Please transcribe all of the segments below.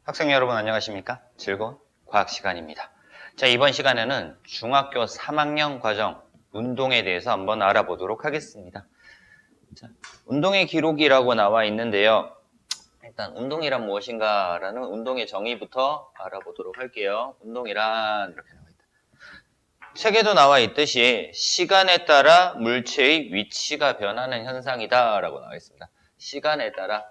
학생 여러분 안녕하십니까? 즐거운 과학 시간입니다. 자, 이번 시간에는 중학교 3학년 과정 운동에 대해서 한번 알아보도록 하겠습니다. 자, 운동의 기록이라고 나와 있는데요. 일단 운동이란 무엇인가 라는 운동의 정의부터 알아보도록 할게요. 운동이란 이렇게 나와 있다. 책에도 나와 있듯이 시간에 따라 물체의 위치가 변하는 현상이다 라고 나와 있습니다. 시간에 따라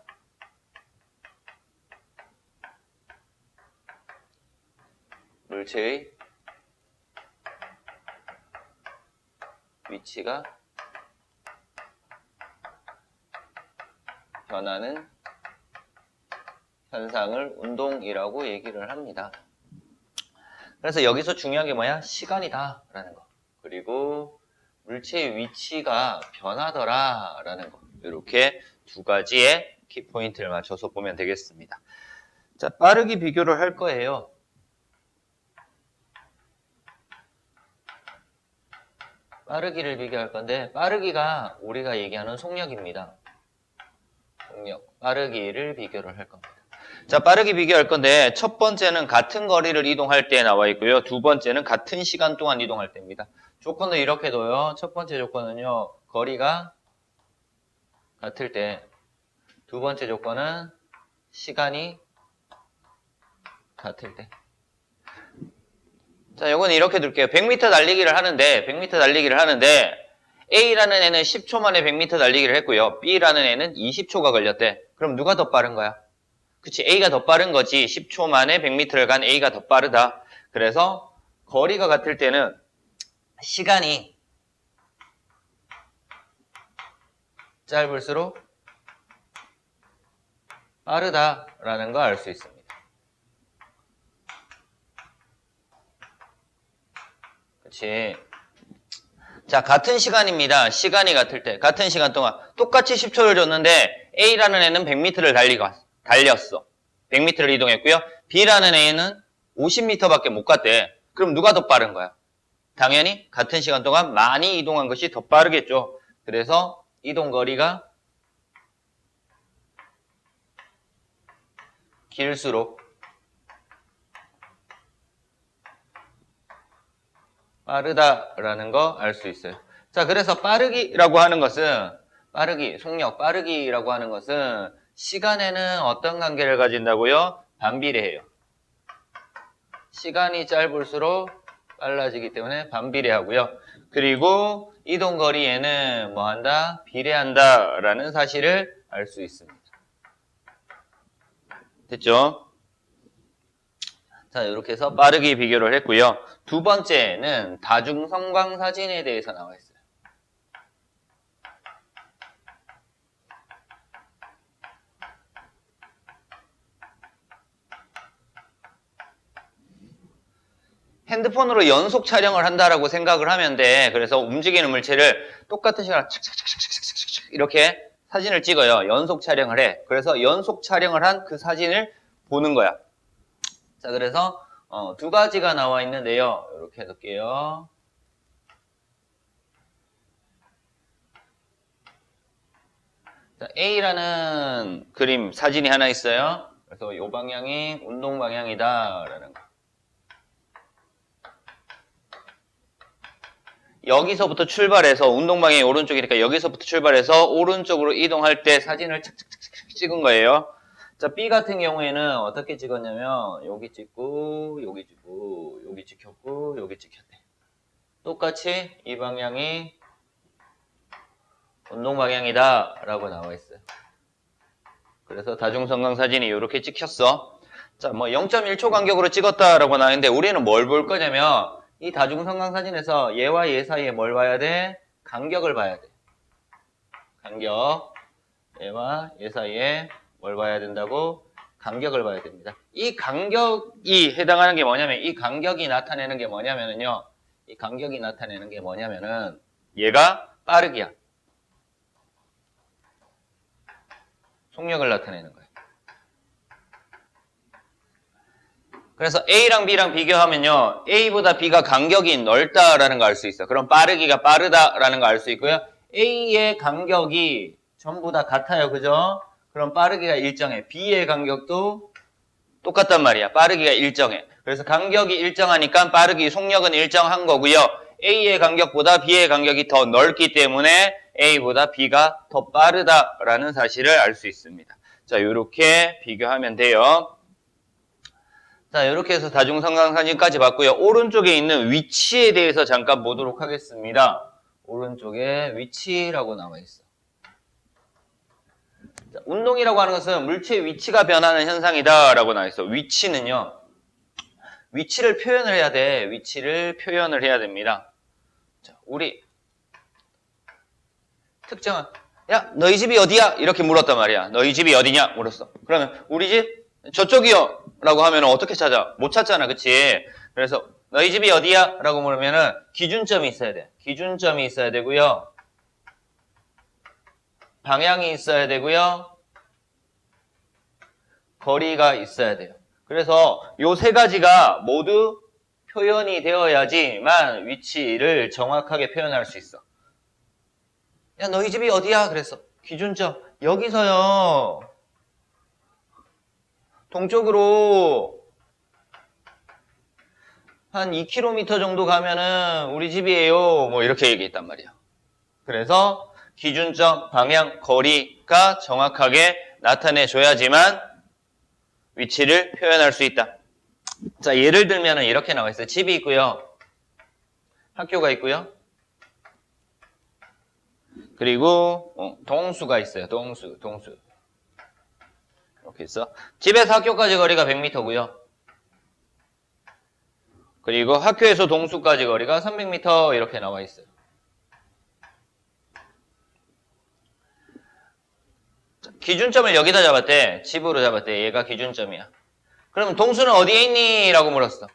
물체의 위치가 변하는 현상을 운동이라고 얘기를 합니다. 그래서 여기서 중요한 게 뭐야? 시간이다 라는 거. 그리고 물체의 위치가 변하더라 라는 거. 이렇게 두 가지의 키포인트를 맞춰서 보면 되겠습니다. 자, 빠르기 비교를 할 거예요. 빠르기를 비교할 건데 빠르기가 우리가 얘기하는 속력입니다. 속력, 빠르기를 비교를 할 겁니다. 자, 빠르기 비교할 건데 첫 번째는 같은 거리를 이동할 때 나와 있고요. 두 번째는 같은 시간 동안 이동할 때입니다. 조건은 이렇게 둬요. 첫 번째 조건은요. 거리가 같을 때. 두 번째 조건은 시간이 같을 때. 자, 요건 이렇게 둘게요. 100m 달리기를 하는데 A라는 애는 10초 만에 100m 달리기를 했고요. B라는 애는 20초가 걸렸대. 그럼 누가 더 빠른 거야? 그치, A가 더 빠른 거지. 10초 만에 100m를 간 A가 더 빠르다. 그래서 거리가 같을 때는 시간이 짧을수록 빠르다라는 거 알 수 있습니다. 그치. 자, 같은 시간입니다. 시간이 같을 때. 같은 시간 동안. 똑같이 10초를 줬는데 A라는 애는 100m를 달렸어. 100m를 이동했고요. B라는 애는 50m밖에 못 갔대. 그럼 누가 더 빠른 거야? 당연히 같은 시간 동안 많이 이동한 것이 더 빠르겠죠. 그래서 이동 거리가 길수록 빠르다라는 거 알 수 있어요. 자, 그래서 빠르기라고 하는 것은 속력, 빠르기라고 하는 것은 시간에는 어떤 관계를 가진다고요? 반비례해요. 시간이 짧을수록 빨라지기 때문에 반비례하고요. 그리고 이동 거리에는 뭐한다? 비례한다라는 사실을 알 수 있습니다. 됐죠? 자, 이렇게 해서 빠르기 비교를 했고요. 두 번째는 다중성광 사진에 대해서 나와 있어요. 핸드폰으로 연속 촬영을 한다라고 생각을 하면 돼. 그래서 움직이는 물체를 똑같은 시간에 착착착착착착착 이렇게 사진을 찍어요. 연속 촬영을 해. 그래서 연속 촬영을 한 그 사진을 보는 거야. 자, 그래서 두 가지가 나와 있는데요. 이렇게 해둘게요. 자, A라는 그림 사진이 하나 있어요. 그래서 이 방향이 운동 방향이다 라는 거. 여기서부터 출발해서 운동 방향이 오른쪽이니까 여기서부터 출발해서 오른쪽으로 이동할 때 사진을 착착착착 찍은 거예요. 자, B 같은 경우에는 어떻게 찍었냐면 여기 찍고 여기 찍고 여기 찍혔고 여기 찍혔대. 똑같이 이 방향이 운동 방향이다 라고 나와 있어요. 그래서 다중성광 사진이 이렇게 찍혔어. 자, 뭐 0.1초 간격으로 찍었다라고 나왔는데 우리는 뭘 볼 거냐면 이 다중성광 사진에서 얘와 얘 사이에 뭘 봐야 돼? 간격을 봐야 돼. 간격. 얘와 얘 사이에 뭘 봐야 된다고? 간격을 봐야 됩니다. 이 간격이 해당하는 게 뭐냐면 이 간격이 나타내는 게 뭐냐면은요. 이 간격이 나타내는 게 뭐냐면은 얘가 빠르기야. 속력을 나타내는 거예요. 그래서 A랑 B랑 비교하면요. A보다 B가 간격이 넓다라는 거 알 수 있어. 그럼 빠르기가 빠르다라는 거 알 수 있고요. A의 간격이 전부 다 같아요. 그죠? 그럼 빠르기가 일정해. B의 간격도 똑같단 말이야. 빠르기가 일정해. 그래서 간격이 일정하니까 빠르기 속력은 일정한 거고요. A의 간격보다 B의 간격이 더 넓기 때문에 A보다 B가 더 빠르다라는 사실을 알 수 있습니다. 자, 이렇게 비교하면 돼요. 자, 이렇게 해서 다중성강사진까지 봤고요. 오른쪽에 있는 위치에 대해서 잠깐 보도록 하겠습니다. 오른쪽에 위치라고 나와 있어. 자, 운동이라고 하는 것은 물체의 위치가 변하는 현상이다라고 나와 있어. 위치는요. 위치를 표현을 해야 돼. 위치를 표현을 해야 됩니다. 자, 우리 특정한 야, 너희 집이 어디야? 이렇게 물었단 말이야. 너희 집이 어디냐? 물었어. 그러면 우리 집 저쪽이요. 라고 하면 어떻게 찾아? 못 찾잖아. 그치? 그래서 너희 집이 어디야? 라고 물으면은 기준점이 있어야 돼. 기준점이 있어야 되고요. 방향이 있어야 되고요. 거리가 있어야 돼요. 그래서 요 세 가지가 모두 표현이 되어야지만 위치를 정확하게 표현할 수 있어. 야, 너희 집이 어디야? 그랬어. 기준점. 여기서요. 동쪽으로 한 2km 정도 가면은 우리 집이에요. 뭐 이렇게 얘기했단 말이야. 그래서 기준점, 방향, 거리가 정확하게 나타내줘야지만 위치를 표현할 수 있다. 자, 예를 들면 이렇게 나와 있어요. 집이 있고요. 학교가 있고요. 그리고 동수가 있어요. 동수. 이렇게 있어. 집에서 학교까지 거리가 100m고요. 그리고 학교에서 동수까지 거리가 300m 이렇게 나와 있어요. 기준점을 여기다 잡았대. 집으로 잡았대. 얘가 기준점이야. 그럼 동수는 어디에 있니? 라고 물었어.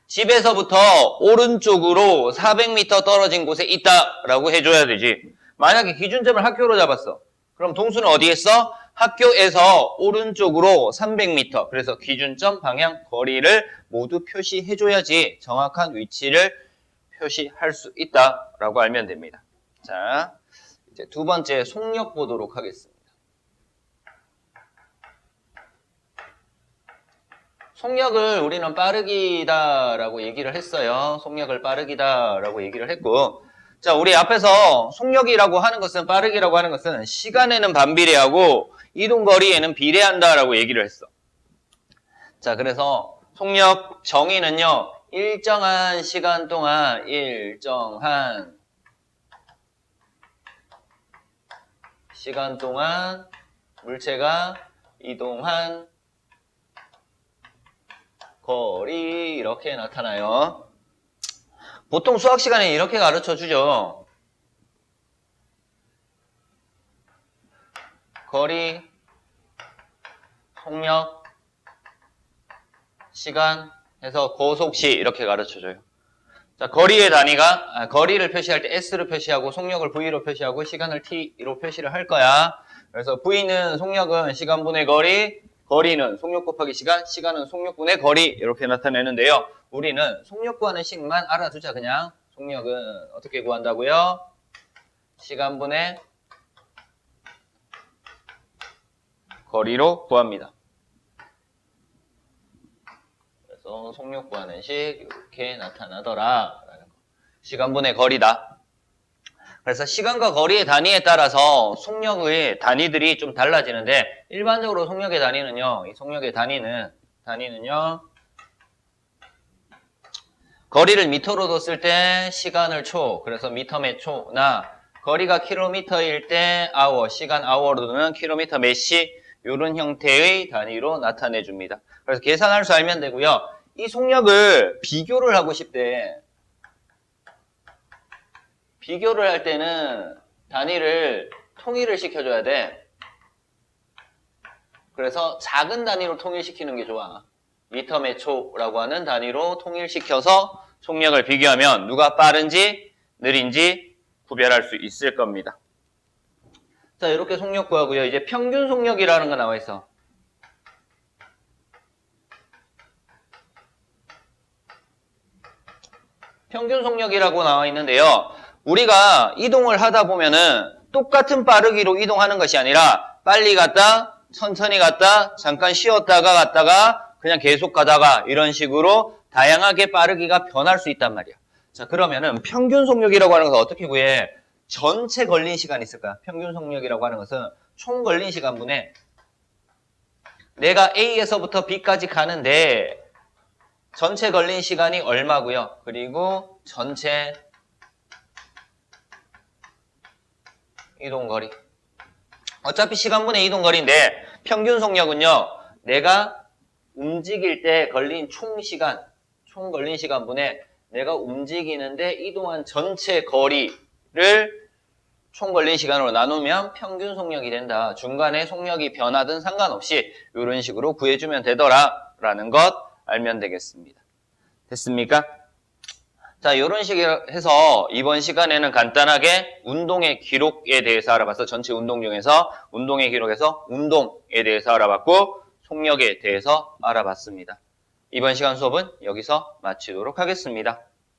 집에서부터 오른쪽으로 400m 떨어진 곳에 있다 라고 해줘야 되지. 만약에 기준점을 학교로 잡았어. 그럼 동수는 어디에 있어? 학교에서 오른쪽으로 300m. 그래서 기준점, 방향, 거리를 모두 표시해줘야지 정확한 위치를 표시할 수 있다라고 알면 됩니다. 자, 이제 두 번째 속력 보도록 하겠습니다. 속력을 우리는 빠르기다라고 얘기를 했어요. 속력을 빠르기다라고 얘기를 했고, 자, 우리 앞에서 속력이라고 하는 것은, 빠르기라고 하는 것은 시간에는 반비례하고 이동거리에는 비례한다라고 얘기를 했어. 자, 그래서 속력 정의는요, 일정한 시간 동안 물체가 이동한 거리 이렇게 나타나요. 보통 수학 시간에 이렇게 가르쳐 주죠. 거리, 속력, 시간 해서 고속시 이렇게 가르쳐 줘요. 자, 거리의 단위가 거리를 표시할 때 S로 표시하고 속력을 V로 표시하고 시간을 T로 표시를 할 거야. 그래서 V는 속력은 시간분의 거리, 거리는 속력 곱하기 시간, 시간은 속력분의 거리 이렇게 나타내는데요. 우리는 속력 구하는 식만 알아두자. 그냥 속력은 어떻게 구한다고요? 시간분의 거리로 구합니다. 그래서 속력 구하는 식 이렇게 나타나더라. 시간분의 거리다. 그래서 시간과 거리의 단위에 따라서 속력의 단위들이 좀 달라지는데 일반적으로 속력의 단위는요. 이 속력의 단위는요. 거리를 미터로도 쓸 때 시간을 초, 그래서 미터 매 초나 거리가 킬로미터일 때 아워, 시간 아워로는 킬로미터 매시 이런 형태의 단위로 나타내 줍니다. 그래서 계산할 수 알면 되고요. 이 속력을 비교를 하고 싶대. 비교를 할 때는 단위를 통일을 시켜줘야 돼. 그래서 작은 단위로 통일시키는 게 좋아. 미터 매 초라고 하는 단위로 통일시켜서 속력을 비교하면 누가 빠른지 느린지 구별할 수 있을 겁니다. 자, 이렇게 속력 구하고요. 이제 평균 속력이라는 거 나와 있어. 평균 속력이라고 나와 있는데요. 우리가 이동을 하다 보면은 똑같은 빠르기로 이동하는 것이 아니라 빨리 갔다, 천천히 갔다, 잠깐 쉬었다가 갔다가 그냥 계속 가다가 이런 식으로 다양하게 빠르기가 변할 수 있단 말이야. 자, 그러면은 평균 속력이라고 하는 것은 어떻게 구해? 전체 걸린 시간이 있을 거야. 평균 속력이라고 하는 것은 총 걸린 시간분에 내가 A에서부터 B까지 가는데 전체 걸린 시간이 얼마고요? 그리고 전체 이동거리. 어차피 시간분의 이동거리인데 평균 속력은요. 내가 움직일 때 걸린 총 걸린 시간분에 내가 움직이는데 이동한 전체 거리를 총 걸린 시간으로 나누면 평균 속력이 된다. 중간에 속력이 변하든 상관없이 이런 식으로 구해주면 되더라라는 것 알면 되겠습니다. 됐습니까? 자, 이런 식으로 해서 이번 시간에는 간단하게 운동의 기록에 대해서 알아봤어. 전체 운동 중에서 운동의 기록에서 운동에 대해서 알아봤고 속력에 대해서 알아봤습니다. 이번 시간 수업은 여기서 마치도록 하겠습니다.